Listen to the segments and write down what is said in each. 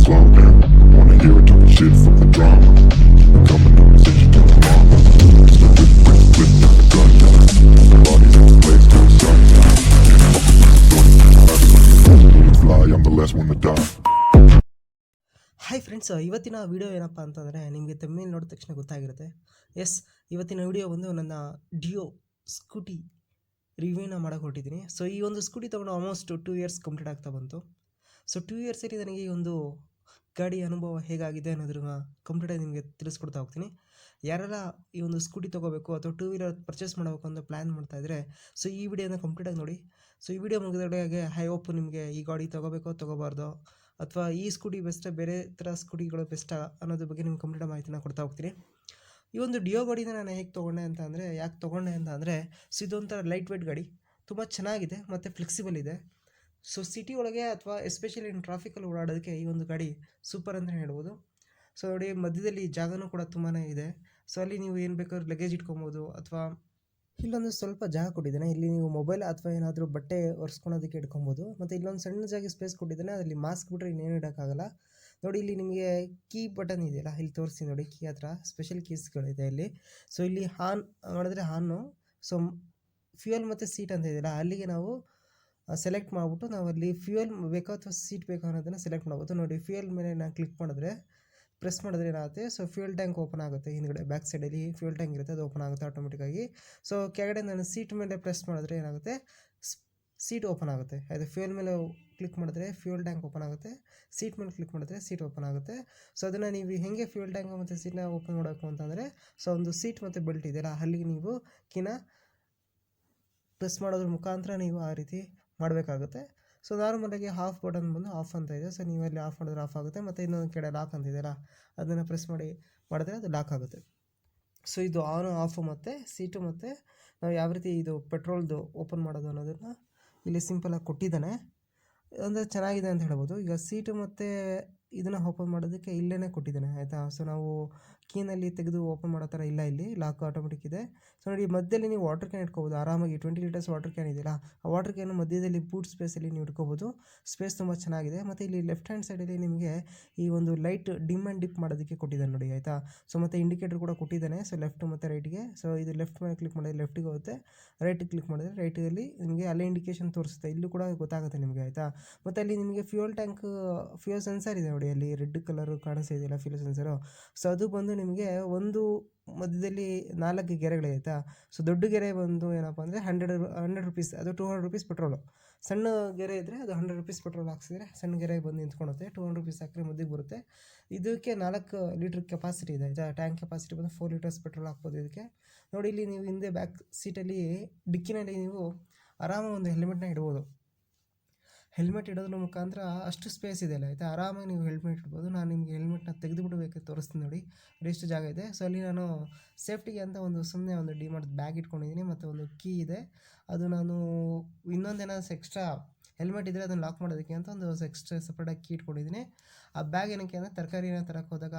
slow down. Wanna hear a talking shit from the drama. Coming up and said you tell my mama. It's the whip, got the gun down. Everybody's in the place till the sun down. Fly, I'm the last one to die. Hi friends, ಇವತ್ತಿನ video ಏನಪ್ಪ ಅಂತಂದರೆ ನಿಮಗೆ ತಮ್ಮೇಲೆ ನೋಡಿದ ತಕ್ಷಣ ಗೊತ್ತಾಗಿರುತ್ತೆ. ಇವತ್ತಿನ video ಬಂದು ನನ್ನ Dio scooty ರಿವ್ಯೂನ ಮಾಡೋಕೆ ಹೊರಟಿದ್ದೀನಿ. ಸೊ ಈ ಒಂದು ಸ್ಕೂಟಿ ತೊಗೊಂಡು ಆಲ್ಮೋಸ್ಟ್ 2 ಇಯರ್ಸ್ ಕಂಪ್ಲೀಟ್ ಆಗ್ತಾ ಬಂತು. ಸೊ 2 ಇಯರ್ಸಲ್ಲಿ ನನಗೆ ಈ ಒಂದು ಗಾಡಿ ಅನುಭವ ಹೇಗಾಗಿದೆ ಅನ್ನೋದನ್ನ ಕಂಪ್ಲೀಟಾಗಿ ನಿಮಗೆ ತಿಳಿಸ್ಕೊಡ್ತಾ ಹೋಗ್ತೀನಿ. ಯಾರೆಲ್ಲ ಈ ಒಂದು ಸ್ಕೂಟಿ ತೊಗೋಬೇಕು ಅಥವಾ 2 ವೀಲರ್ ಪರ್ಚೇಸ್ ಮಾಡಬೇಕು ಅಂತ ಪ್ಲ್ಯಾನ್ ಮಾಡ್ತಾಯಿದ್ರೆ ಸೊ ಈ ವಿಡಿಯೋನ ಕಂಪ್ಲೀಟಾಗಿ ನೋಡಿ. ಸೊ ಈ ವಿಡಿಯೋ ಮುಗಿದೊಳಗೆ ಐ ಹೋಪ್ ನಿಮಗೆ ಈ ಗಾಡಿ ತೊಗೋಬೇಕೋ ತೊಗೋಬಾರ್ದು ಅಥವಾ ಈ ಸ್ಕೂಟಿ ಬೆಸ್ಟಾ ಬೇರೆ ಥರ ಸ್ಕೂಟಿಗಳು ಬೆಸ್ಟಾ ಅನ್ನೋದ್ರ ಬಗ್ಗೆ ನಿಮ್ಗೆ ಕಂಪ್ಲೀಟ್ ಮಾಹಿತಿನ ಕೊಡ್ತಾ ಹೋಗ್ತೀನಿ. ಈ ಒಂದು ಡಿಯೋ ಗಾಡಿನ ನಾನು ಹೇಗೆ ತೊಗೊಂಡೆ ಅಂತ ಅಂದರೆ ಸೊ ಇದೊಂಥರ ಲೈಟ್ ವೇಟ್ ಗಾಡಿ, ತುಂಬ ಚೆನ್ನಾಗಿದೆ ಮತ್ತು ಫ್ಲೆಕ್ಸಿಬಲ್ ಇದೆ. ಸೊ ಸಿಟಿ ಒಳಗೆ ಅಥವಾ ಎಸ್ಪೆಷಲಿ ಟ್ರಾಫಿಕಲ್ಲಿ ಓಡಾಡೋದಕ್ಕೆ ಈ ಒಂದು ಗಾಡಿ ಸೂಪರ್ ಅಂತಲೇ ಹೇಳ್ಬೋದು. ಸೊ ನೋಡಿ, ಮಧ್ಯದಲ್ಲಿ ಜಾಗನೂ ಕೂಡ ತುಂಬಾ ಇದೆ. ಸೊ ಅಲ್ಲಿ ನೀವು ಏನು ಬೇಕಾದ್ರೂ ಲಗೇಜ್ ಇಟ್ಕೊಬೋದು ಅಥವಾ ಇಲ್ಲೊಂದು ಸ್ವಲ್ಪ ಜಾಗ ಕೊಟ್ಟಿದ್ದಾನೆ. ಇಲ್ಲಿ ನೀವು ಮೊಬೈಲ್ ಅಥವಾ ಏನಾದರೂ ಬಟ್ಟೆ ಒರೆಸ್ಕೊಳೋದಕ್ಕೆ ಇಟ್ಕೊಬೋದು. ಮತ್ತು ಇಲ್ಲೊಂದು ಸಣ್ಣ ಜಾಗ ಸ್ಪೇಸ್ ಕೊಟ್ಟಿದ್ದಾನೆ. ಅದರಲ್ಲಿ ಮಾಸ್ಕ್ ಬಿಟ್ಟರೆ ಇನ್ನೇನು ಇಡೋಕ್ಕಾಗಲ್ಲ. ನೋಡಿ, ಇಲ್ಲಿ ನಿಮಗೆ ಕೀ ಬಟನ್ ಇದೆಯಲ್ಲ, ಇಲ್ಲಿ ತೋರಿಸಿ ನೋಡಿ, ಕೀ ಹತ್ರ ಸ್ಪೆಷಲ್ ಕೀಸ್ಗಳಿದೆ ಇಲ್ಲಿ. ಸೊ ಇಲ್ಲಿ ಆನ್ ಮಾಡಿದ್ರೆ ಆನು, ಸೊ ಫ್ಯೂಯಲ್ ಮತ್ತು ಸೀಟ್ ಅಂತ ಇದೆಯಲ್ಲ, ಅಲ್ಲಿಗೆ ನಾವು ಸೆಲೆಕ್ಟ್ ಮಾಡಿಬಿಟ್ಟು ನಾವು ಅಲ್ಲಿ ಫ್ಯೂಯಲ್ ಬೇಕೋ ಅಥವಾ ಸೀಟ್ ಬೇಕೋ ಅನ್ನೋದನ್ನು ಸೆಲೆಕ್ಟ್ ಮಾಡ್ಬೋದು. ನೋಡಿ, ಫ್ಯೂಯಲ್ ಮೇಲೆ ನಾನು ಕ್ಲಿಕ್ ಮಾಡಿದ್ರೆ ಪ್ರೆಸ್ ಮಾಡಿದ್ರೆ ಏನಾಗುತ್ತೆ, ಸೊ ಫ್ಯೂಯಲ್ ಟ್ಯಾಂಕ್ ಓಪನ್ ಆಗುತ್ತೆ. ಹಿಂದ್ಗಡೆ ಬ್ಯಾಕ್ ಸೈಡಲ್ಲಿ ಫ್ಯೂಯಲ್ ಟ್ಯಾಂಕ್ ಇರುತ್ತೆ, ಅದು ಓಪನ್ ಆಗುತ್ತೆ ಆಟೋಮೆಟಿಕ್ಕಾಗಿ. ಸೊ ಕೆಳಗಡೆ ನಾನು ಸೀಟ್ ಮೇಲೆ ಪ್ರೆಸ್ ಮಾಡಿದ್ರೆ ಏನಾಗುತ್ತೆ, ಸೀಟ್ ಓಪನ್ ಆಗುತ್ತೆ. ಅದು ಫ್ಯೂಯಲ್ ಮೇಲೆ ಕ್ಲಿಕ್ ಮಾಡಿದ್ರೆ ಫ್ಯೂಯಲ್ ಟ್ಯಾಂಕ್ ಓಪನ್ ಆಗುತ್ತೆ, ಸೀಟ್ ಮೇಲೆ ಕ್ಲಿಕ್ ಮಾಡಿದ್ರೆ ಸೀಟ್ ಓಪನ್ ಆಗುತ್ತೆ. ಸೊ ಅದನ್ನು ನೀವು ಹೇಗೆ ಫ್ಯೂಯಲ್ ಟ್ಯಾಂಕ್ ಮತ್ತು ಸೀಟ್ನ ಓಪನ್ ಮಾಡಬೇಕು ಅಂತಂದರೆ ಸೊ ಒಂದು ಸೀಟ್ ಮತ್ತು ಬೆಲ್ಟ್ ಇದೆಯಲ್ಲ, ಅಲ್ಲಿಗೆ ನೀವು ಕೀನ ಪ್ರೆಸ್ ಮಾಡೋದ್ರ ಮುಖಾಂತರ ನೀವು ಆ ರೀತಿ ಮಾಡಬೇಕಾಗುತ್ತೆ. ಸೊ ನಾರ್ಮಲಾಗಿ ಆಫ್ ಬಟನ್ ಬಂದು ಆಫ್ ಅಂತ ಇದೆ. ಸೊ ನೀವು ಅಲ್ಲಿ ಆಫ್ ಮಾಡಿದ್ರೆ ಆಫ್ ಆಗುತ್ತೆ. ಮತ್ತು ಇನ್ನೊಂದು ಕಡೆ ಲಾಕ್ ಅಂತ ಇದೆಯಲ್ಲ, ಅದನ್ನು ಪ್ರೆಸ್ ಮಾಡಿದ್ರೆ ಅದು ಲಾಕ್ ಆಗುತ್ತೆ. ಸೊ ಇದು ಆನು ಆಫು ಮತ್ತು ಸೀಟು ಮತ್ತು ನಾವು ಯಾವ ರೀತಿ ಇದು ಪೆಟ್ರೋಲ್ದು ಓಪನ್ ಮಾಡೋದು ಅನ್ನೋದನ್ನು ಇಲ್ಲಿ ಸಿಂಪಲಾಗಿ ಕೊಟ್ಟಿದ್ದಾನೆ. ಅಂದರೆ ಚೆನ್ನಾಗಿದೆ ಅಂತ ಹೇಳ್ಬೋದು. ಈಗ ಸೀಟು ಮತ್ತು ಇದನ್ನು ಓಪನ್ ಮಾಡೋದಕ್ಕೆ ಇಲ್ಲೇ ಕೊಟ್ಟಿದ್ದಾನೆ, ಆಯಿತಾ. ಸೊ ನಾವು ಕೀನಲ್ಲಿ ತೆಗೆದು ಓಪನ್ ಮಾಡೋ ಥರ ಇಲ್ಲ, ಇಲ್ಲಿ ಲಾಕ್ ಆಟೋಮೆಟಿಕ್ ಇದೆ. ಸೊ ನೋಡಿ, ಮಧ್ಯದಲ್ಲಿ ನೀವು ವಾಟರ್ ಕ್ಯಾನ್ ಇಟ್ಕೋಬೋದು ಆರಾಮಾಗಿ. 20 ಲೀಟರ್ಸ್ ವಾಟರ್ ಕ್ಯಾನ್ ಇದೆಯಲ್ಲ, ಆ ವಾಟರ್ ಕ್ಯಾನ್ ಮಧ್ಯದಲ್ಲಿ ಬೂಟ್ ಸ್ಪೇಸಲ್ಲಿ ನೀವು ಇಟ್ಕೋಬೋದು. ಸ್ಪೇಸ್ ತುಂಬ ಚೆನ್ನಾಗಿದೆ. ಮತ್ತು ಇಲ್ಲಿ ಲೆಫ್ಟ್ ಹ್ಯಾಂಡ್ ಸೈಡಲ್ಲಿ ನಿಮಗೆ ಈ ಒಂದು ಲೈಟ್ ಡಿಮ್ ಆ್ಯಂಡ್ ಡಿಪ್ ಮಾಡೋದಕ್ಕೆ ಕೊಟ್ಟಿದ್ದಾನೆ ನೋಡಿ, ಆಯಿತಾ. ಸೊ ಮತ್ತು ಇಂಡಿಕೇಟರ್ ಕೂಡ ಕೊಟ್ಟಿದ್ದಾನೆ. ಸೊ ಲೆಫ್ಟ್ ಮತ್ತು ರೈಟ್ಗೆ. ಸೊ ಇದು ಲೆಫ್ಟ್ ಮೇಲೆ ಕ್ಲಿಕ್ ಮಾಡಿದ್ರೆ ಲೆಫ್ಟಿಗೆ ಹೋಗುತ್ತೆ, ರೈಟಿಗೆ ಕ್ಲಿಕ್ ಮಾಡಿದ್ರೆ ರೈಟಲ್ಲಿ ನಿಮಗೆ ಅಲ್ಲೇ ಇಂಡಿಕೇಶನ್ ತೋರಿಸುತ್ತೆ. ಇಲ್ಲೂ ಕೂಡ ಗೊತ್ತಾಗುತ್ತೆ ನಿಮಗೆ, ಆಯಿತಾ. ಮತ್ತು ಅಲ್ಲಿ ನಿಮಗೆ ಫ್ಯೂಯಲ್ ಸೆನ್ಸರ್ ಇದೆ ನೋಡಿ, ಅಲ್ಲಿ ರೆಡ್ ಕಲರು ಕಾಣಿಸ್ತಿದೆಯಲ್ಲ ಫ್ಯೂಯಲ್ ಸೆನ್ಸರು. ಸೊ ಅದು ಬಂದು ನಿಮಗೆ ಒಂದು ಮಧ್ಯದಲ್ಲಿ 4 ಗೆರೆಗಳಿದೆ, ಆಯಿತಾ. ಸೊ ದೊಡ್ಡ ಗೆರೆ ಬಂದು ಏನಪ್ಪ ಅಂದರೆ 100 ರುಪೀಸ್, ಅದು 200 ರುಪೀಸ್ ಪೆಟ್ರೋಲು. ಸಣ್ಣ ಗೆರೆ ಇದ್ದರೆ ಅದು 100 ರುಪೀಸ್ ಪೆಟ್ರೋಲ್ ಹಾಕ್ಸಿದ್ರೆ ಸಣ್ಣ ಗೆರೆ ಬಂದು ನಿಂತ್ಕೊಳುತ್ತೆ. 200 ರುಪೀಸ್ ಹಾಕಿದ್ರೆ ಮಧ್ಯಕ್ಕೆ ಬರುತ್ತೆ. ಇದಕ್ಕೆ 4 ಲೀಟ್ರ್ ಕೆಪಾಸಿಟಿ ಇದೆ, ಆಯಿತಾ. ಟ್ಯಾಂಕ್ ಕೆಪಾಸಿಟಿ ಬಂದು 4 ಲೀಟರ್ಸ್ ಪೆಟ್ರೋಲ್ ಹಾಕ್ಬೋದು ಇದಕ್ಕೆ. ನೋಡಿ, ಇಲ್ಲಿ ನೀವು ಹಿಂದೆ ಬ್ಯಾಕ್ ಸೀಟಲ್ಲಿ ಡಿಕ್ಕಿನಲ್ಲಿ ನೀವು ಆರಾಮಾಗಿ ಒಂದು ಹೆಲ್ಮೆಟ್ನ ಇಡ್ಬೋದು. ಹೆಲ್ಮೆಟ್ ಇಡೋದ್ರ ಮುಖಾಂತರ ಅಷ್ಟು ಸ್ಪೇಸ್ ಇದೆಯಲ್ಲ, ಆಯಿತಾ. ಆರಾಮಾಗಿ ನೀವು ಹೆಲ್ಮೆಟ್ ಇಡ್ಬೋದು. ನಾನು ನಿಮಗೆ ಹೆಲ್ಮೆಟ್ನ ತೆಗೆದುಬಿಟ್ಟು ಬೇಕು ತೋರಿಸ್ತೀನಿ ನೋಡಿ, ಎಷ್ಟು ಜಾಗ ಇದೆ. ಸೊ ಅಲ್ಲಿ ನಾನು ಸೇಫ್ಟಿಗೆ ಅಂತ ಸುಮ್ಮನೆ ಒಂದು ಡಿಮಾರ್ಟ್ ಬ್ಯಾಗ್ ಇಟ್ಕೊಂಡಿದ್ದೀನಿ ಮತ್ತು ಒಂದು ಕೀ ಇದೆ. ಅದು ನಾನು ಇನ್ನೊಂದೇನಾದ್ರು ಎಕ್ಸ್ಟ್ರಾ ಹೆಲ್ಮೆಟ್ ಇದ್ದರೆ ಅದನ್ನು ಲಾಕ್ ಮಾಡೋದಕ್ಕೆ ಅಂತ ಒಂದು ಎಕ್ಸ್ಟ್ರಾ ಸಪ್ರೇಟಾಗಿ ಕೀ ಇಟ್ಕೊಂಡಿದ್ದೀನಿ. ಆ ಬ್ಯಾಗ್ ಏನಕ್ಕೆ ಅಂದರೆ ತರಕಾರಿನ ತರಕ್ಕೆ ಹೋದಾಗ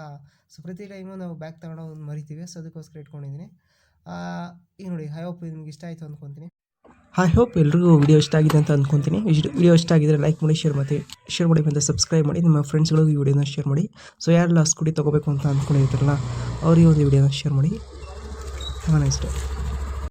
ಸೊ ಪ್ರತಿ ಟೈಮು ನಾವು ಬ್ಯಾಗ್ ತಗೊಂಡು ಒಂದು ಮರಿತೀವಿ. ಸೊ ಅದಕ್ಕೋಸ್ಕರ ಇಟ್ಕೊಂಡಿದ್ದೀನಿ. ಈಗ ನೋಡಿ, ಐ ಹೋಪ್ ನಿಮ್ಗೆ ಇಷ್ಟ ಆಯಿತು ಅಂದ್ಕೊತೀನಿ. ಐ ಹೋಪ್ ಎಲ್ರಿಗೂ ವಿಡಿಯೋ ಇಷ್ಟ ಆಗಿದೆ ಅಂತ ಅಂದ್ಕೊತೀನಿ. ವಿಡಿಯೋ ಇಷ್ಟ ಆಗಿದ್ರೆ ಲೈಕ್ ಮಾಡಿ, ಶೇರ್ ಮಾಡಿ ಮತ್ತು ಸಬ್ಸ್ಕ್ರೈಬ್ ಮಾಡಿ. ನಿಮ್ಮ ಫ್ರೆಂಡ್ಸ್ಗಳಿಗೂ ಈ ವಿಡಿಯೋನ ಶೇರ್ ಮಾಡಿ. ಸೊ ಯಾರೆಲ್ಲ ಸ್ಕೂಟಿ ತೊಗೋಬೇಕು ಅಂತ ಅಂದ್ಕೊಂಡಿರ್ತಾರಲ್ಲ ಅವ್ರಿಗೆ ಒಂದು ವಿಡಿಯೋನ ಶೇರ್ ಮಾಡಿ. Nice day.